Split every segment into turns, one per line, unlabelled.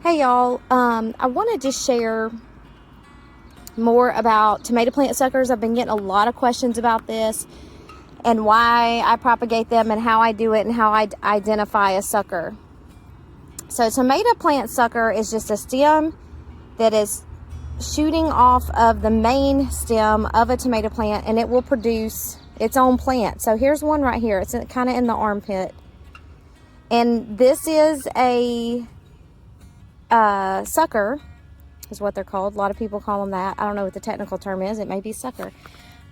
Hey y'all, I want to just share more about tomato plant suckers. I've been getting a lot of questions about this and why I propagate them and how I do it and how I identify a sucker. So tomato plant sucker is just a stem that is shooting off of the main stem of a tomato plant, and it will produce its own plant. So here's one right here. It's kind of in the armpit. And this is a sucker is what they're called. A lot of people call them that. I don't know what the technical term is. It may be sucker.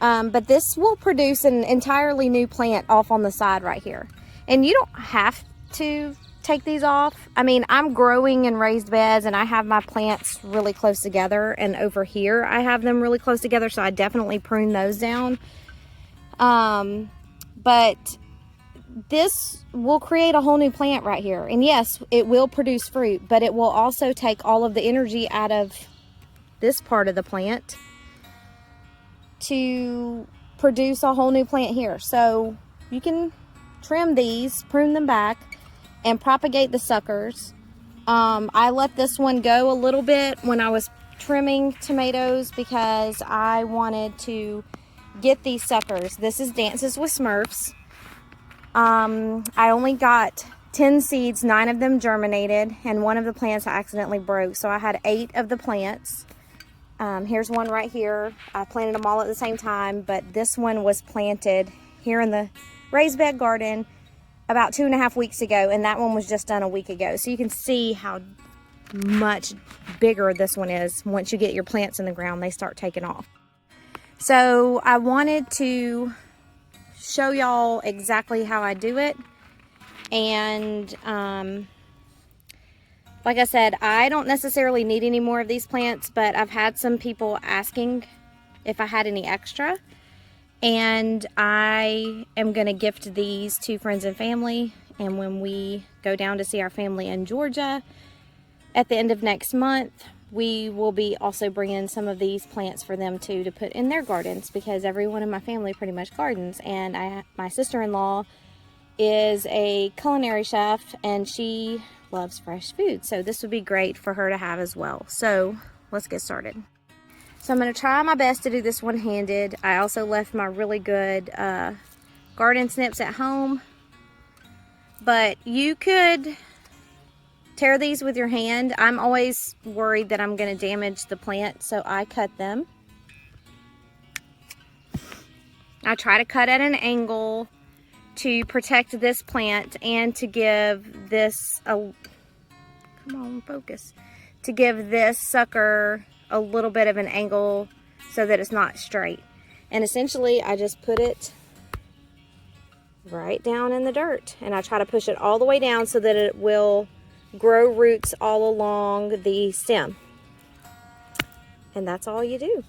But this will produce an entirely new plant off on the side right here. And you don't have to take these off. I mean, I'm growing in raised beds and I have my plants really close together, and over here I have them really close together, so I definitely prune those down. But this will create a whole new plant right here. And yes, it will produce fruit, but it will also take all of the energy out of this part of the plant to produce a whole new plant here. So you can trim these, prune them back, and propagate the suckers. I let this one go a little bit when I was trimming tomatoes because I wanted to get these suckers. This is Dances with Smurfs. I only got 10 seeds, 9 of them germinated, and one of the plants I accidentally broke. So I had 8 of the plants. Here's one right here. I planted them all at the same time, but this one was planted here in the raised bed garden about 2.5 weeks ago, and that one was just done a week ago. So you can see how much bigger this one is. Once you get your plants in the ground, they start taking off. So I wanted to show y'all exactly how I do it. And like I said, I don't necessarily need any more of these plants, but I've had some people asking if I had any extra, and I am going to gift these to friends and family. And when we go down to see our family in Georgia at the end of next month, we will be also bringing some of these plants for them too, to put in their gardens, because everyone in my family pretty much gardens. And my sister-in-law is a culinary chef and she loves fresh food, so this would be great for her to have as well. So let's get started. So I'm going to try my best to do this one-handed. I also left my really good garden snips at home, but you could tear these with your hand. I'm always worried that I'm going to damage the plant, so I cut them. I try to cut at an angle to protect this plant and to give this to give this sucker a little bit of an angle so that it's not straight. And essentially I just put it right down in the dirt, and I try to push it all the way down so that it will grow roots all along the stem. And that's all you do.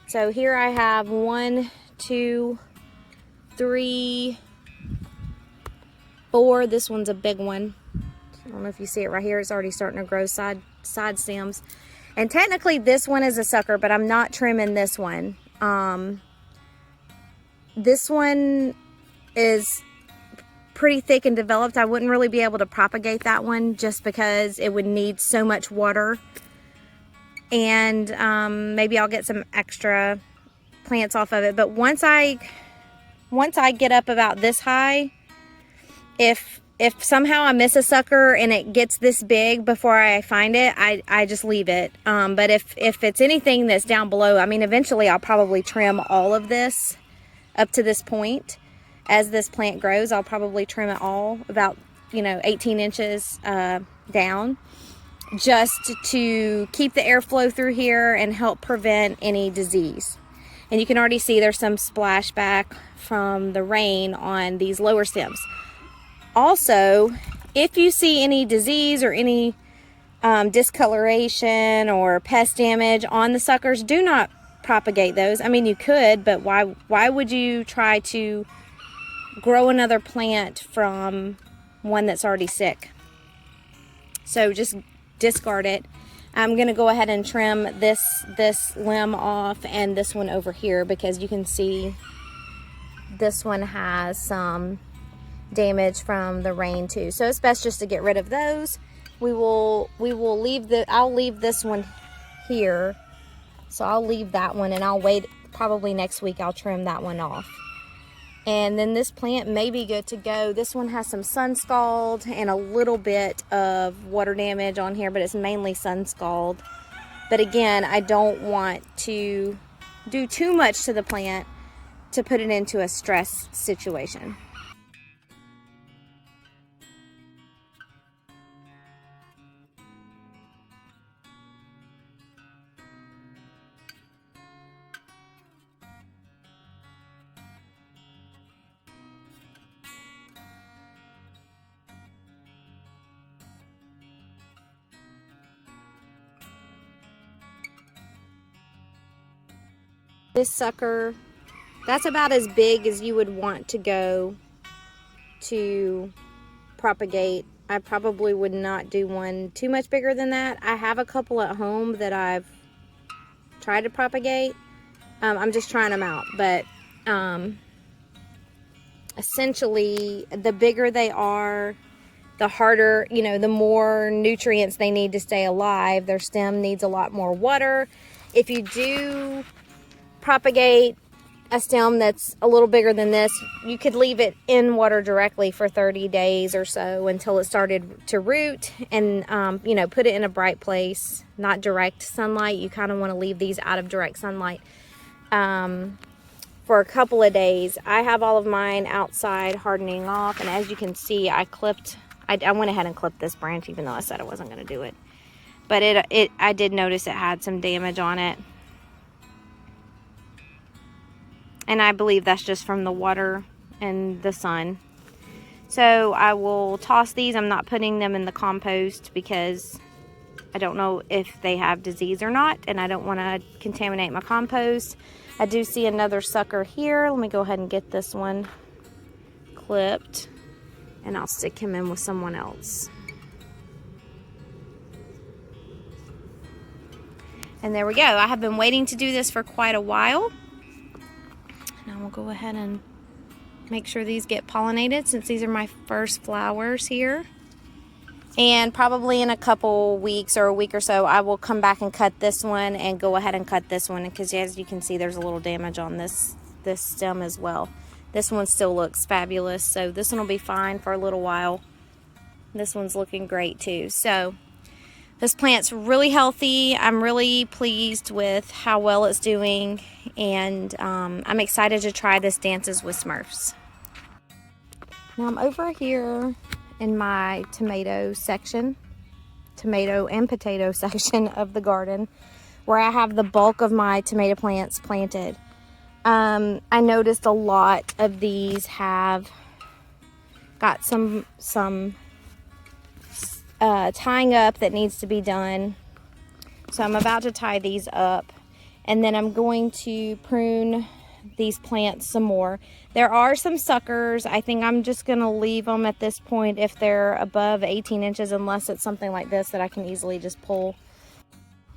So here I have 1, 2, 3, 4. This one's a big one. I don't know if you see it right here. It's already starting to grow side stems. And technically this one is a sucker, but I'm not trimming this one. This one is pretty thick and developed. I wouldn't really be able to propagate that one just because it would need so much water. And maybe I'll get some extra plants off of it. But once I get up about this high, if somehow I miss a sucker and it gets this big before I find it, I just leave it. But if it's anything that's down below, I mean, eventually I'll probably trim all of this up to this point. As this plant grows, I'll probably trim it all about, 18 inches down, just to keep the airflow through here and help prevent any disease. And you can already see there's some splashback from the rain on these lower stems. Also, if you see any disease or any discoloration or pest damage on the suckers, do not propagate those. I mean, you could, but why would you try to grow another plant from one that's already sick? So just discard it. I'm going to go ahead and trim this limb off and this one over here, because you can see this one has some damage from the rain too. So it's best just to get rid of those I'll leave this one here. So I'll leave that one, and I'll wait, probably next week I'll trim that one off. And then this plant may be good to go. This one has some sun scald and a little bit of water damage on here, but it's mainly sun scald. But again, I don't want to do too much to the plant to put it into a stress situation. This sucker, that's about as big as you would want to go to propagate. I probably would not do one too much bigger than that. I have a couple at home that I've tried to propagate. I'm just trying them out, but essentially the bigger they are, the harder, you know, the more nutrients they need to stay alive. Their stem needs a lot more water. If you do propagate a stem that's a little bigger than this, you could leave it in water directly for 30 days or so until it started to root, and you know, put it in a bright place, not direct sunlight. You kind of want to leave these out of direct sunlight for a couple of days. I have all of mine outside hardening off, and as you can see, I went ahead and clipped this branch even though I said I wasn't going to do it, but I did notice it had some damage on it. And I believe that's just from the water and the sun. So I will toss these. I'm not putting them in the compost because I don't know if they have disease or not, and I don't want to contaminate my compost. I do see another sucker here. Let me go ahead and get this one clipped, and I'll stick him in with someone else. And there we go. I have been waiting to do this for quite a while. Now we'll go ahead and make sure these get pollinated, since these are my first flowers here. And probably in a couple weeks or a week or so, I will come back and cut this one and go ahead and cut this one, because as you can see, there's a little damage on this stem as well. This one still looks fabulous, so this one will be fine for a little while. This one's looking great too. So this plant's really healthy. I'm really pleased with how well it's doing, and I'm excited to try this Dances with Smurfs. Now I'm over here in my tomato and potato section of the garden, where I have the bulk of my tomato plants planted. I noticed a lot of these have got some tying up that needs to be done. So I'm about to tie these up, and then I'm going to prune these plants some more. There are some suckers. I think I'm just going to leave them at this point if they're above 18 inches, unless it's something like this that I can easily just pull.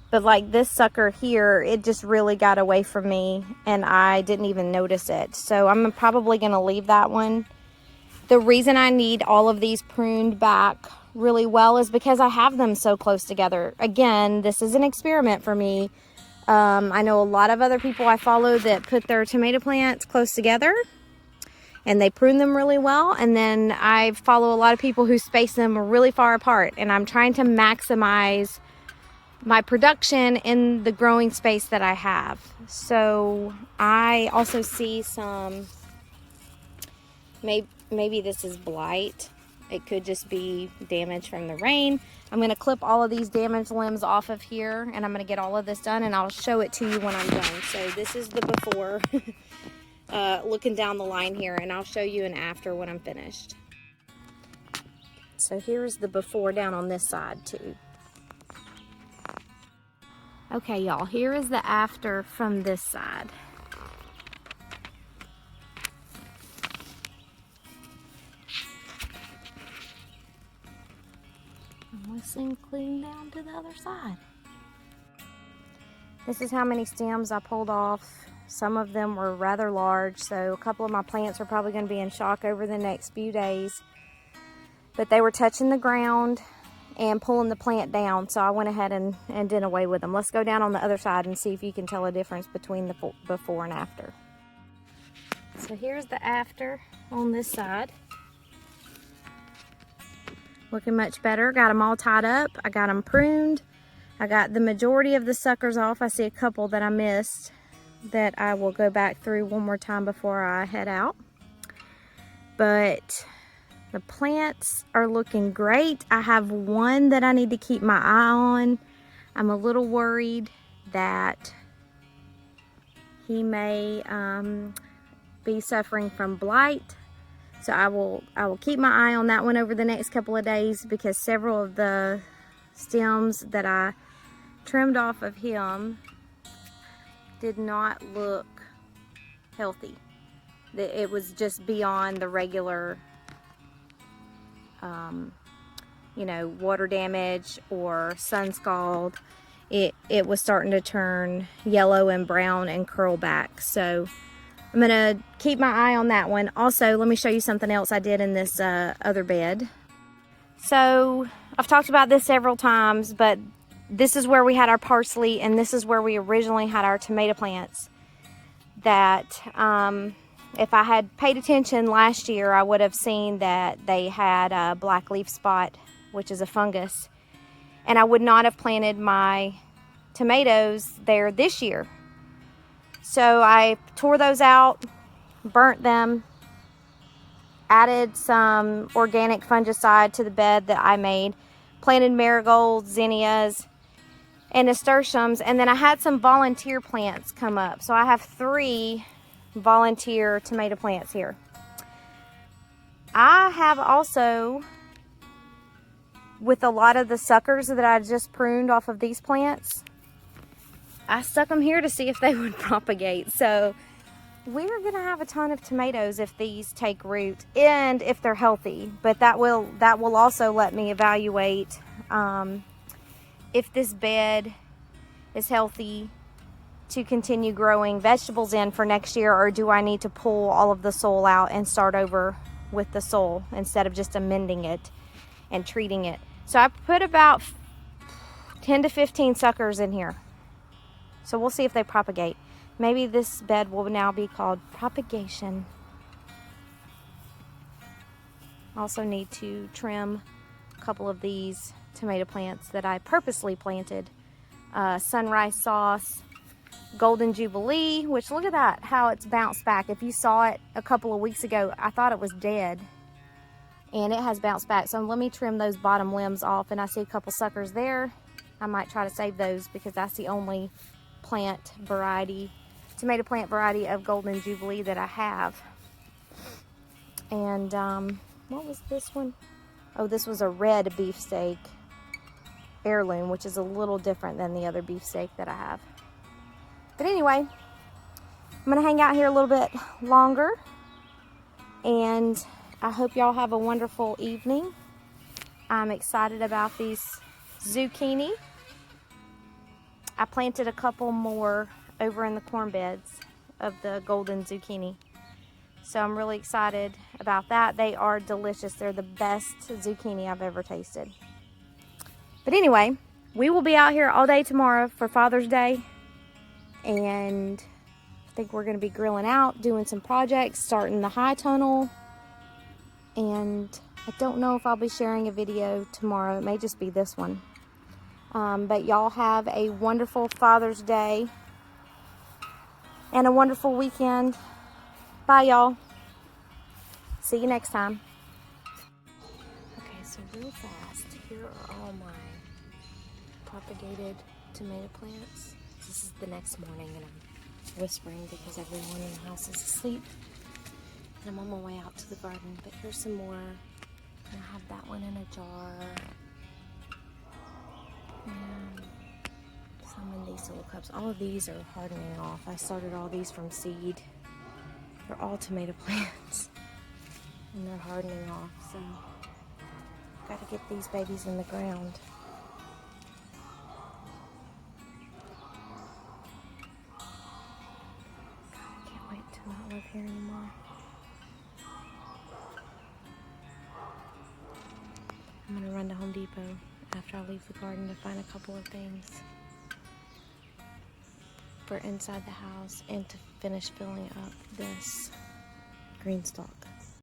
But like this sucker here, it just really got away from me and I didn't even notice it. So I'm probably going to leave that one. The reason I need all of these pruned back really well is because I have them so close together. Again, this is an experiment for me. I know a lot of other people I follow that put their tomato plants close together and they prune them really well, and then I follow a lot of people who space them really far apart, and I'm trying to maximize my production in the growing space that I have. So I also see some, maybe this is blight. It could just be damage from the rain. I'm going to clip all of these damaged limbs off of here, and I'm going to get all of this done, and I'll show it to you when I'm done. So this is the before, looking down the line here, and I'll show you an after when I'm finished. So here's the before down on this side too. Okay, y'all, here is the after from this side. This thing clean down to the other side. This is how many stems I pulled off. Some of them were rather large, so a couple of my plants are probably going to be in shock over the next few days. But they were touching the ground, and pulling the plant down. So I went ahead and did away with them. Let's go down on the other side and see if you can tell a difference between the before and after. So here's the after on this side. Looking much better. Got them all tied up. I got them pruned. I got the majority of the suckers off. I see a couple that I missed that I will go back through one more time before I head out. But the plants are looking great. I have one that I need to keep my eye on. I'm a little worried that he may be suffering from blight. So I will keep my eye on that one over the next couple of days, because several of the stems that I trimmed off of him did not look healthy. It was just beyond the regular you know, water damage or sun scald. It was starting to turn yellow and brown and curl back. So I'm gonna keep my eye on that one. Also, let me show you something else I did in this other bed. So I've talked about this several times, but this is where we had our parsley, and this is where we originally had our tomato plants. That if I had paid attention last year, I would have seen that they had a black leaf spot, which is a fungus, and I would not have planted my tomatoes there this year. So I tore those out, burnt them, added some organic fungicide to the bed that I made, planted marigolds, zinnias, and nasturtiums, and then I had some volunteer plants come up. So I have 3 volunteer tomato plants here. I have also, with a lot of the suckers that I just pruned off of these plants, I stuck them here to see if they would propagate. So we're gonna have a ton of tomatoes if these take root and if they're healthy. But that will also let me evaluate if this bed is healthy to continue growing vegetables in for next year, or do I need to pull all of the soil out and start over with the soil instead of just amending it and treating it. So I put about 10 to 15 suckers in here. So we'll see if they propagate. Maybe this bed will now be called Propagation. Also need to trim a couple of these tomato plants that I purposely planted. Sunrise Sauce, Golden Jubilee, which look at that, how it's bounced back. If you saw it a couple of weeks ago, I thought it was dead, and it has bounced back. So let me trim those bottom limbs off, and I see a couple suckers there. I might try to save those because that's the only plant variety, tomato plant variety of Golden Jubilee that I have. And what was this one? Oh, this was a red beefsteak heirloom, which is a little different than the other beefsteak that I have. But anyway, I'm gonna hang out here a little bit longer, and I hope y'all have a wonderful evening. I'm excited about these zucchini. I planted a couple more over in the corn beds of the golden zucchini. So I'm really excited about that. They are delicious. They're the best zucchini I've ever tasted. But anyway, we will be out here all day tomorrow for Father's Day. And I think we're going to be grilling out, doing some projects, starting the high tunnel. And I don't know if I'll be sharing a video tomorrow. It may just be this one. But y'all have a wonderful Father's Day and a wonderful weekend. Bye, y'all. See you next time. Okay, so real fast, here are all my propagated tomato plants. This is the next morning, and I'm whispering because everyone in the house is asleep. And I'm on my way out to the garden, but here's some more. I have that one in a jar. And some in these little cups. All of these are hardening off. I started all these from seed. They're all tomato plants. And they're hardening off, so got to get these babies in the ground. God, I can't wait to not live here anymore. I'm gonna run to Home Depot after I leave the garden to find a couple of things for inside the house and to finish filling up this green stalk.